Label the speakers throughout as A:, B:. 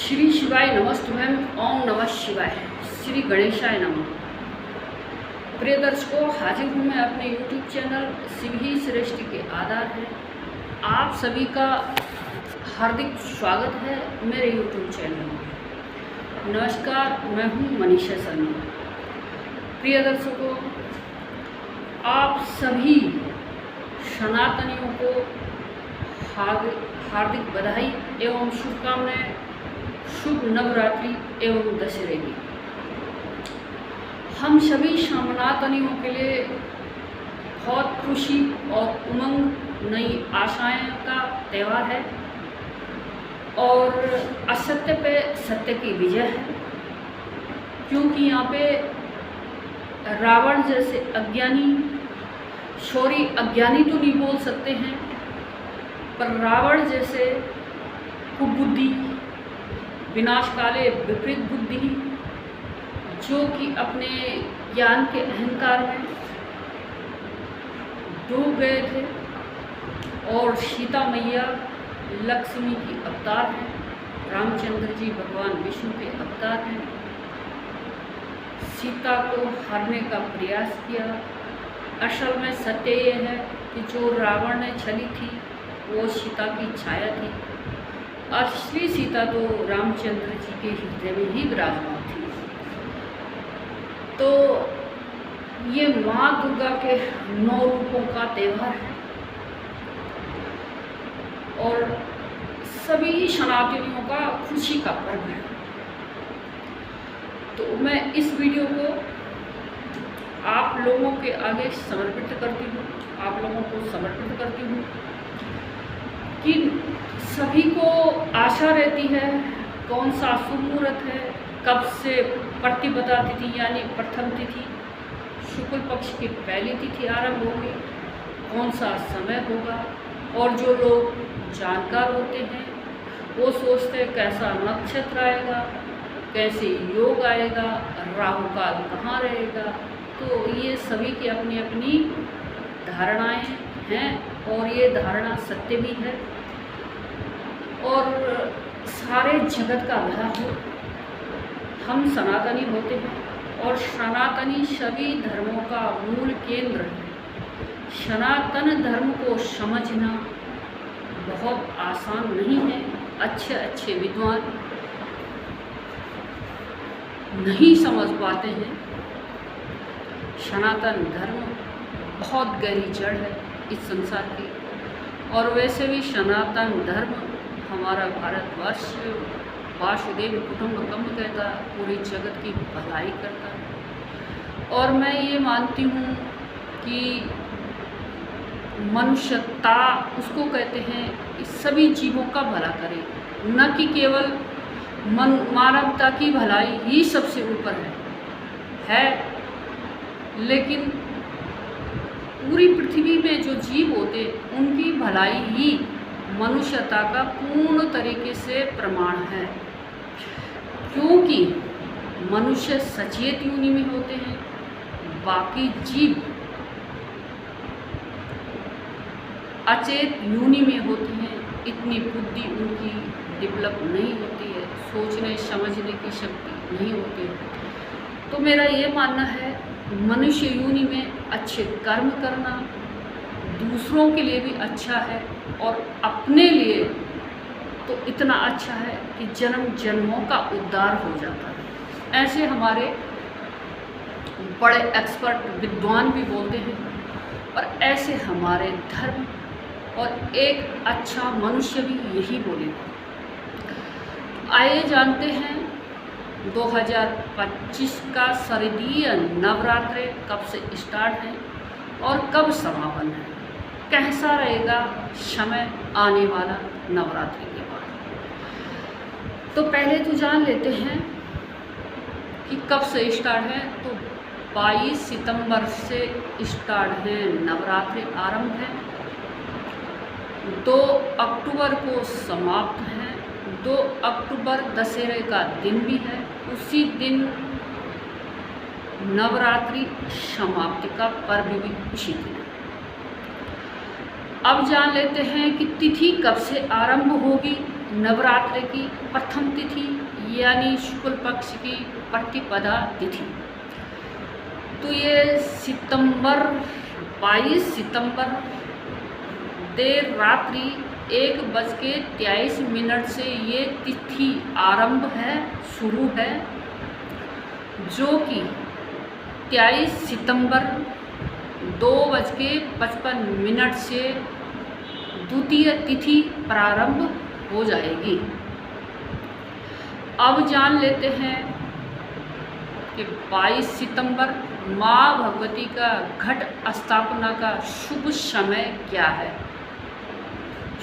A: श्री शिवाय नमस्तुभ्यं। ओम नमः शिवाय। श्री गणेशाय नमः। प्रिय दर्शकों, हाजिर हूँ मैं अपने YouTube चैनल शिव ही श्रेष्ठ के आधार है। आप सभी का हार्दिक स्वागत है मेरे YouTube चैनल में। नमस्कार, मैं हूँ मनीषा शर्मा। प्रिय दर्शकों, आप सभी सनातनियों को हार्दिक बधाई एवं शुभकामनाएं। शुभ नवरात्रि एवं दशहरे की हम सभी सनातनियों के लिए बहुत खुशी और उमंग, नई आशाएं का त्यौहार है और असत्य पे सत्य की विजय है। क्योंकि यहाँ पे रावण जैसे अज्ञानी तो नहीं बोल सकते हैं, पर रावण जैसे कुबुद्धि, विनाश काले विपरीत बुद्धि, जो कि अपने ज्ञान के अहंकार में डूब गए थे। और सीता मैया लक्ष्मी की अवतार हैं, रामचंद्र जी भगवान विष्णु के अवतार हैं। सीता को हरने का प्रयास किया। असल में सत्य ये है कि जो रावण ने छली थी वो सीता की छाया थी। असली सीता तो रामचंद्र जी के हृदय में ही विराजमान थी। तो ये माँ दुर्गा के 9 रूपों का त्यौहार है और सभी सनातनियों का खुशी का पर्व है। तो मैं इस वीडियो को आप लोगों के आगे समर्पित करती हूँ, कि सभी को आशा रहती है कौन सा शुभ मुहूर्त है, कब से प्रतिपदा तिथि यानी प्रथम तिथि शुक्ल पक्ष की पहली तिथि आरंभ होगी, कौन सा समय होगा। और जो लोग जानकार होते हैं वो सोचते हैं कैसा नक्षत्र आएगा, कैसे योग आएगा, राहु काल कहाँ रहेगा। तो ये सभी की अपनी अपनी धारणाएं हैं और ये धारणा सत्य भी है। और सारे जगत का भला हो। हम सनातनी होते हैं और सनातनी सभी धर्मों का मूल केंद्र है। सनातन धर्म को समझना बहुत आसान नहीं है। अच्छे विद्वान नहीं समझ पाते हैं। सनातन धर्म बहुत गहरी जड़ है इस संसार की। और वैसे भी सनातन धर्म हमारा भारतवर्ष वासुदेव कुटुंबकम कहता है, पूरी जगत की भलाई करता है। और मैं ये मानती हूँ कि मनुष्यता उसको कहते हैं कि सभी जीवों का भला करे, न कि केवल मानवता की भलाई ही सबसे ऊपर है। लेकिन पूरी पृथ्वी में जो जीव होते उनकी भलाई ही मनुष्यता का पूर्ण तरीके से प्रमाण है। क्योंकि मनुष्य सचेत योनि में होते हैं, बाकी जीव अचेत योनि में होते हैं। इतनी बुद्धि उनकी डेवलप नहीं होती है, सोचने समझने की शक्ति नहीं होती है। तो मेरा ये मानना है मनुष्य योनि में अच्छे कर्म करना दूसरों के लिए भी अच्छा है और अपने लिए तो इतना अच्छा है कि जन्म जन्मों का उद्धार हो जाता है। ऐसे हमारे बड़े एक्सपर्ट विद्वान भी बोलते हैं और ऐसे हमारे धर्म और एक अच्छा मनुष्य भी यही बोलेगा। आइए जानते हैं 2025 का शारदीय नवरात्रि कब से स्टार्ट है और कब समापन है, कैसा रहेगा समय आने वाला नवरात्रि के बाद। तो पहले तो जान लेते हैं कि कब से स्टार्ट है। तो 22 सितंबर से स्टार्ट है नवरात्रि आरंभ है, 2 अक्टूबर को समाप्त है। 2 अक्टूबर दशहरे का दिन भी है, उसी दिन नवरात्रि समाप्ति का पर्व भी उसी दिन। अब जान लेते हैं कि तिथि कब से आरंभ होगी। नवरात्र की प्रथम तिथि यानी शुक्ल पक्ष की प्रतिपदा तिथि। तो ये 22 सितंबर देर रात्रि 1:23 से ये तिथि आरंभ है, शुरू है, जो कि 23 सितंबर 2:55 से द्वितीय तिथि प्रारंभ हो जाएगी। अब जान लेते हैं कि 22 सितंबर माँ भगवती का घट स्थापना का शुभ समय क्या है।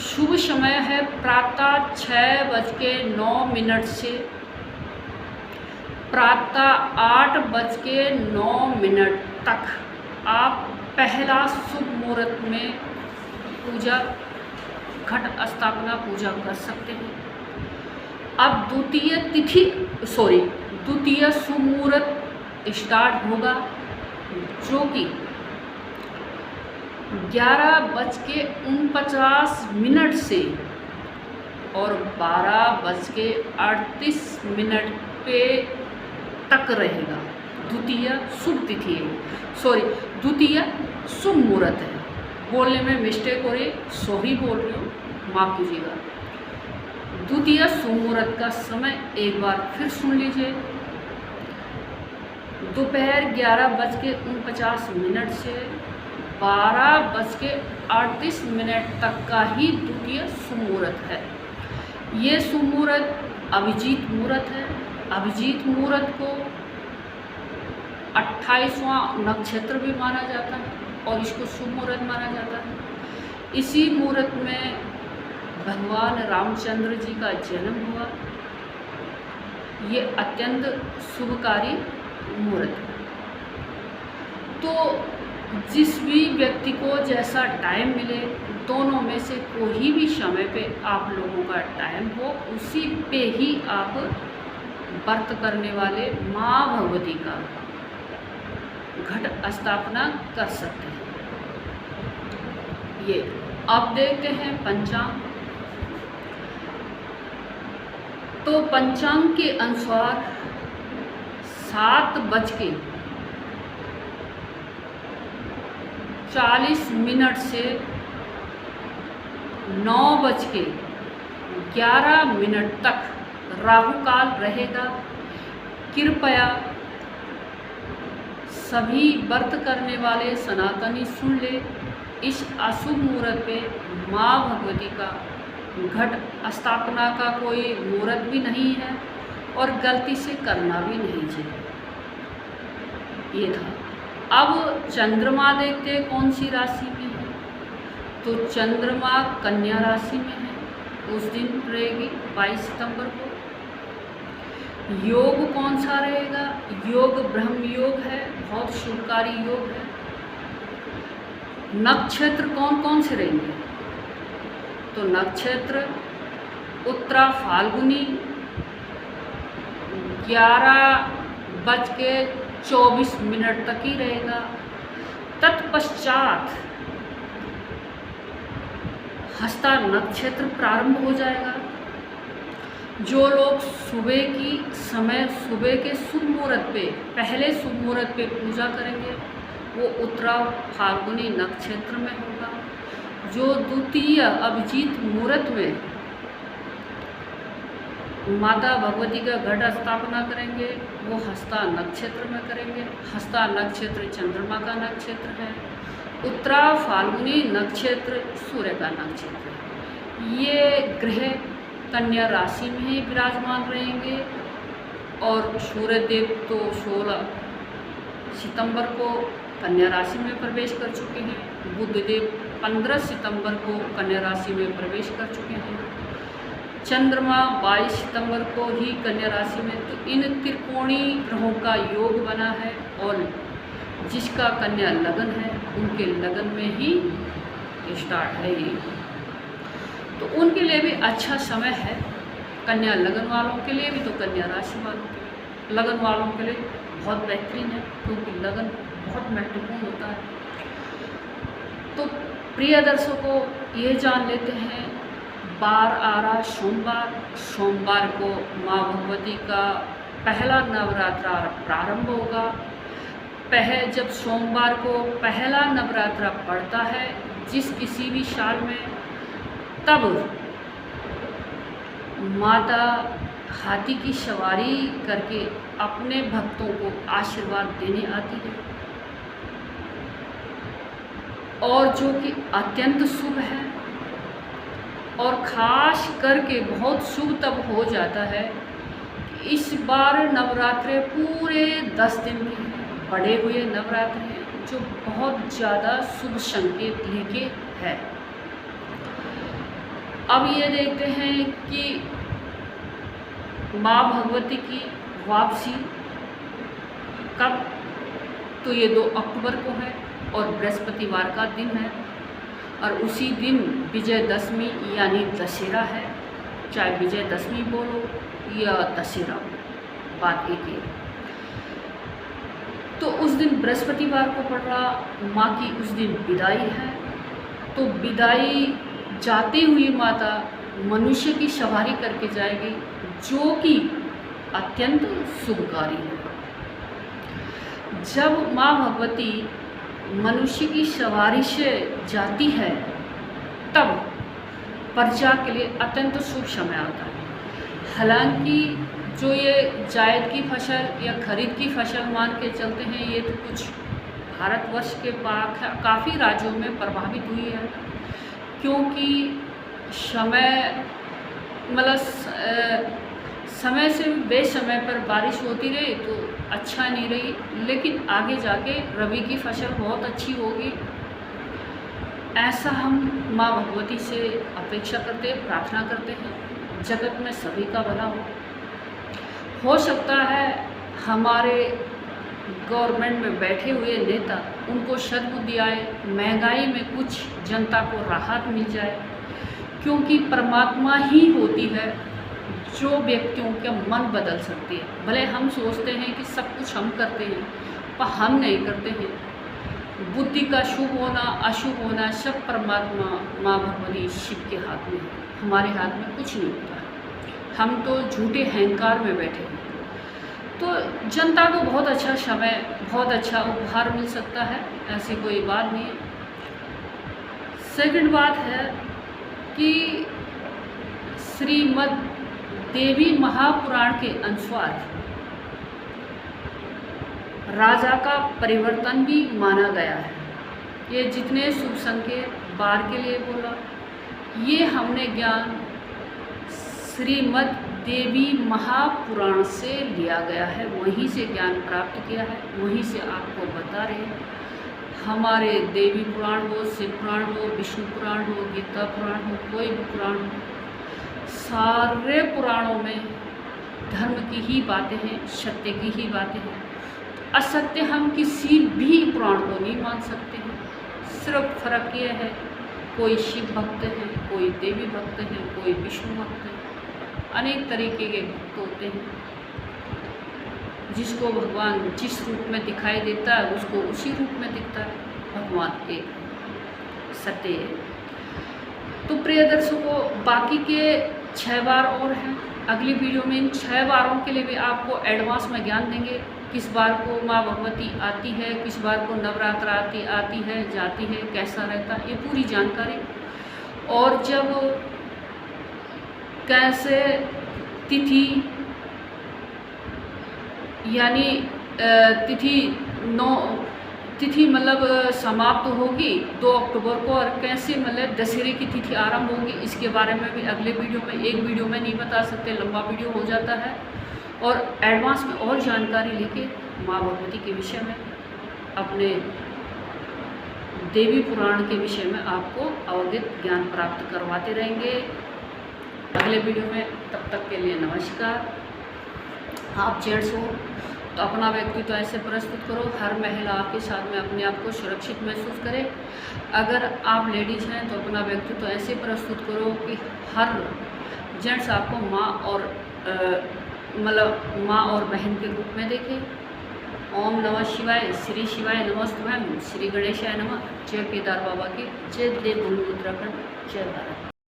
A: शुभ समय है प्रातः 6:09 से प्रातः 8:09 तक आप पहला शुभ मुहूर्त में पूजा, घट स्थापना पूजा कर सकते हैं। अब द्वितीय शुभ मुहूर्त स्टार्ट होगा, जो कि 11:49 से और 12:38 पे तक रहेगा। द्वितीय शुभ मुहूर्त है। बोलने में मिस्टेक हो रही, सॉरी बोल रही हूँ, माफ कीजिएगा। द्वितीय शुभ मुहूर्त का समय एक बार फिर सुन लीजिए। दोपहर 11:49 से 12:38 तक का ही द्वितीय शुभ मुहूर्त है। ये शुभ मुहूर्त अभिजीत मुहूर्त है। अभिजीत मुहूर्त को 28वां नक्षत्र भी माना जाता है और इसको शुभ मुहूर्त माना जाता है। इसी मुहूर्त में भगवान रामचंद्र जी का जन्म हुआ। ये अत्यंत शुभकारी मुहूर्त है। तो जिस भी व्यक्ति को जैसा टाइम मिले, दोनों में से कोई भी समय पे आप लोगों का टाइम हो, उसी पे ही आप व्रत करने वाले माँ भगवती का घट स्थापना कर सकते हैं। ये अब देखते हैं पंचांग। तो पंचांग के अनुसार 7:40 से 9:11 तक राहु काल रहेगा। कृपया सभी व्रत करने वाले सनातनी सुन ले, इस अशुभ मुहूर्त पे माँ भगवती का घट स्थापना का कोई मुहूर्त भी नहीं है और गलती से करना भी नहीं चाहिए। ये था। अब चंद्रमा देखते हैं कौन सी राशि में है। तो चंद्रमा कन्या राशि में है, उस दिन रहेगी 22 सितंबर को। योग कौन सा रहेगा? योग ब्रह्म योग है, बहुत शुभकारी योग है। नक्षत्र कौन कौन से रहेंगे? तो नक्षत्र उत्तरा फाल्गुनी 11:24 तक ही रहेगा। तत्पश्चात हस्ता नक्षत्र प्रारंभ हो जाएगा। जो लोग सुबह के शुभ मुहूर्त पे, पहले शुभ मुहूर्त पे पूजा करेंगे, वो उत्तरा फाल्गुनी नक्षत्र में होगा। जो द्वितीय अभिजीत मुहूर्त में माता भगवती का घट स्थापना करेंगे, वो हस्ता नक्षत्र में करेंगे। हस्ता नक्षत्र चंद्रमा का नक्षत्र है। उत्तरा फाल्गुनी नक्षत्र सूर्य का नक्षत्र है। ये ग्रह कन्या राशि में ही विराजमान रहेंगे और सूर्य देव तो 16 सितंबर को कन्या राशि में प्रवेश कर चुके हैं। बुध देव 15 सितंबर को कन्या राशि में प्रवेश कर चुके हैं। चंद्रमा 22 सितंबर को ही कन्या राशि में। तो इन त्रिकोणीय ग्रहों का योग बना है और जिसका कन्या लगन है, उनके लगन में ही स्टार्ट है ये। तो उनके लिए भी अच्छा समय है। कन्या लगन वालों के लिए भी, तो कन्या राशि वालों के लिए, लगन वालों के लिए बहुत बेहतरीन है, क्योंकि लगन बहुत महत्वपूर्ण होता है। तो प्रिय दर्शकों, ये जान लेते हैं बार आ रहा सोमवार। सोमवार को माँ भगवती का पहला नवरात्रा प्रारंभ होगा। जब सोमवार को पहला नवरात्रा पड़ता है जिस किसी भी साल में, तब माता हाथी की सवारी करके अपने भक्तों को आशीर्वाद देने आती है, और जो कि अत्यंत शुभ है। और ख़ास करके बहुत शुभ तब हो जाता है कि इस बार नवरात्रे पूरे 10 दिन के पड़े हुए नवरात्र हैं, जो बहुत ज़्यादा शुभ संकेत लेके है। अब ये देखते हैं कि माँ भगवती की वापसी कब, तो ये 2 अक्टूबर को है और बृहस्पतिवार का दिन है, और उसी दिन विजयदशमी यानी दशहरा है। चाहे विजयदशमी बोलो या दशहरा, बात एक ही। तो उस दिन बृहस्पतिवार को पड़ रहा, माँ की उस दिन विदाई है। तो विदाई जाते हुए माता मनुष्य की सवारी करके जाएगी, जो कि अत्यंत शुभकारी है। जब माँ भगवती मनुष्य की सवारी से जाती है, तब प्रजा के लिए अत्यंत शुभ समय आता है। हालांकि जो ये जायद की फसल या खरीद की फसल मान के चलते हैं, ये तो कुछ भारतवर्ष के काफ़ी राज्यों में प्रभावित हुई है, क्योंकि समय से बेसमय पर बारिश होती रही तो अच्छा नहीं रही, लेकिन आगे जाके रबी की फसल बहुत अच्छी होगी, ऐसा हम माँ भगवती से अपेक्षा करते हैं, प्रार्थना करते हैं। जगत में सभी का भला हो सकता है हमारे गवर्नमेंट में बैठे हुए नेता, उनको सद्बुद्धि आए, महंगाई में कुछ जनता को राहत मिल जाए, क्योंकि परमात्मा ही होती है जो व्यक्तियों के मन बदल सकती है। भले हम सोचते हैं कि सब कुछ हम करते हैं, पर हम नहीं करते हैं। बुद्धि का शुभ होना अशुभ होना सब परमात्मा माँ भगवती शिव के हाथ में है, हमारे हाथ में कुछ नहीं होता है। हम तो झूठे अहंकार में बैठे हैं। तो जनता को बहुत अच्छा समय, बहुत अच्छा उपहार मिल सकता है, ऐसी कोई बात नहीं है। सेकंड बात है कि श्रीमद् देवी महापुराण के अनुसार राजा का परिवर्तन भी माना गया है। ये जितने शुभ संकेत बार के लिए बोला, ये हमने ज्ञान श्रीमद् देवी महापुराण से लिया गया है, वहीं से ज्ञान प्राप्त किया है, वहीं से आपको बता रहे हैं। हमारे देवी पुराण हो, शिव पुराण हो, विष्णु पुराण हो, गीता पुराण हो, कोई भी पुराण हो, सारे पुराणों में धर्म की ही बातें हैं, सत्य की ही बातें हैं। असत्य हम किसी भी पुराण को नहीं मान सकते हैं। सिर्फ फर्क ये है, कोई शिव भक्त है, कोई देवी भक्त है, कोई विष्णु भक्त है, अनेक तरीके के भक्त होते हैं। जिसको भगवान जिस रूप में दिखाई देता है, उसको उसी रूप में दिखता है। भगवान एक सत्य है। तो प्रिय दर्शकों, बाकी के 6 बार और हैं। अगली वीडियो में इन 6 बारों के लिए भी आपको एडवांस में ज्ञान देंगे। किस बार को माँ भगवती आती है, किस बार को नवरात्र आती है, जाती है, कैसा रहता है, ये पूरी जानकारी। और जब कैसे तिथि यानी तिथि मतलब समाप्त होगी 2 अक्टूबर को, और कैसे मतलब दशहरे की तिथि आरंभ होगी, इसके बारे में भी अगले वीडियो में, एक वीडियो में नहीं बता सकते, लंबा वीडियो हो जाता है। और एडवांस में और जानकारी लेके माँ भगवती के विषय में, अपने देवी पुराण के विषय में आपको अवगत ज्ञान प्राप्त करवाते रहेंगे अगले वीडियो में। तब तक के लिए नमस्कार। आप जेंट्स हो तो अपना व्यक्तित्व ऐसे प्रस्तुत करो, हर महिला आपके साथ में अपने आप को सुरक्षित महसूस करे। अगर आप लेडीज़ हैं तो अपना व्यक्तित्व ऐसे प्रस्तुत करो कि हर जेंट्स आपको माँ और बहन के रूप में देखे। ओम नमः शिवाय, श्री शिवाय नमस्तुभ्यम, श्री गणेशाय नमः। जय केदार बाबा की, जय देवभूमि उत्तराखंड, जय भारत।